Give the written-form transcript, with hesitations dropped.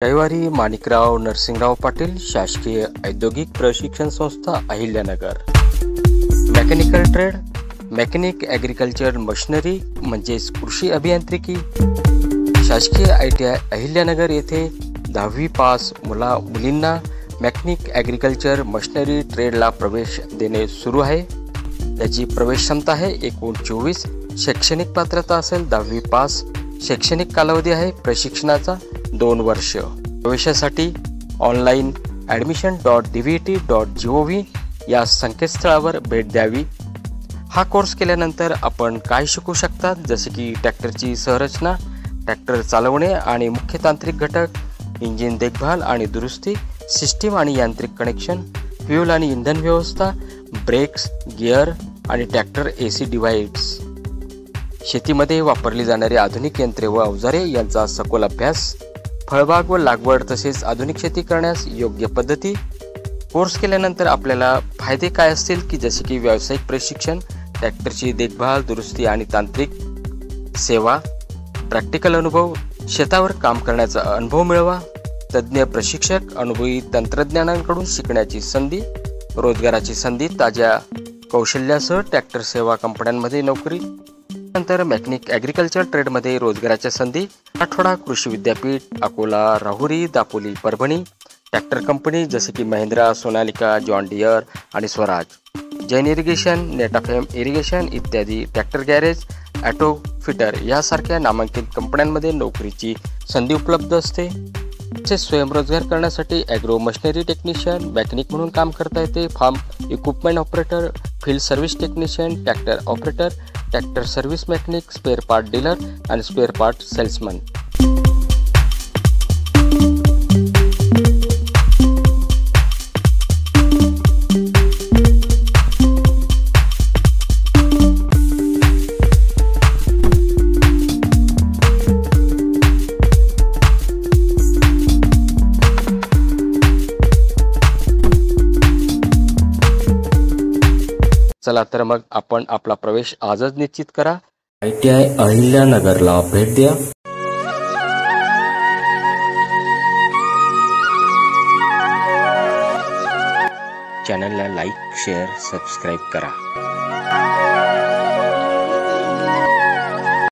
रविवारी माणिकराव नरसिंगराव पाटील शासकीय औद्योगिक प्रशिक्षण संस्था Ahilyanagar mechanical trade mechanic agriculture machinery म्हणजेच कृषी अभियांत्रिकी शासकीय ITI अहिल्यानगर येथे 10वी पास मुलींना मेकॅनिक ॲग्रिकल्चर मशिनरी ट्रेडला प्रवेश देणे सुरू आहे। त्याची प्रवेश क्षमता आहे एकूण 24। शैक्षणिक पात्रता असेल 10वी पास। शैक्षणिक कालावधी आहे प्रशिक्षणाचा 2 वर्ष। प्रवेशासाठी ऑनलाईन admission.dvet.gov या संकेतस्थळावर भेट द्यावी। हा कोर्स केल्यानंतर आपण काय शिकू शकतात, जसे की ट्रॅक्टरची संरचना, ट्रॅक्टर चालवणे आणि मुख्य तांत्रिक घटक, इंजिन देखभाल आणि दुरुस्ती, सिस्टीम आणि यांत्रिक कनेक्शन, फ्यूल आणि इंधन व्यवस्था, ब्रेक्स, गिअर आणि ट्रॅक्टर AC डिव्हाइस, शेतीमध्ये वापरली जाणारी आधुनिक यंत्रे व अवजारे यांचा सखोल अभ्यास, फळबाग व लागवड तसेच आधुनिक शेती करण्यास योग्य पद्धती। कोर्स केल्यानंतर आपल्याला फायदे काय असतील की जसे की व्यावसायिक प्रशिक्षण, ट्रॅक्टरची देखभाल, दुरुस्ती आणि तांत्रिक सेवा, प्रॅक्टिकल अनुभव, शेतावर काम करण्याचा अनुभव मिळवा, तज्ञ प्रशिक्षक, अनुभवी तंत्रज्ञानाकडून शिकण्याची संधी, रोजगाराची संधी, ताज्या कौशल्यासह ट्रॅक्टर सेवा कंपन्यांमध्ये नोकरी, नंतर मेकॅनिक ॲग्रिकल्चर ट्रेडमध्ये रोजगाराच्या संधी, आठवडा कृषी विद्यापीठ, अकोला, राहुरी, दापोली, परभणी, ट्रॅक्टर कंपनी जसे की महिंद्रा, सोनालिका, जॉन डियर आणि स्वराज, जैन इरिगेशन, नेटाफेम इरिगेशन इत्यादी, ट्रॅक्टर गॅरेज, ॲटो फिटर यासारख्या नामांकित कंपन्यांमध्ये नोकरीची संधी उपलब्ध असते। तसेच स्वयंरोजगार करण्यासाठी ॲग्रो मशिनरी टेक्निशियन, मेकॅनिक म्हणून काम करता येते, farm equipment operator, field service technician, tractor operator, tractor service mechanic, spare part dealer आणि स्पेअर पार्ट सेल्समन। चला तर मग आपण आपला प्रवेश आजच निश्चित करा। ITI अहिल्यानगरला भेट द्या। चॅनलला लाईक, शेअर, सबस्क्राईब करा।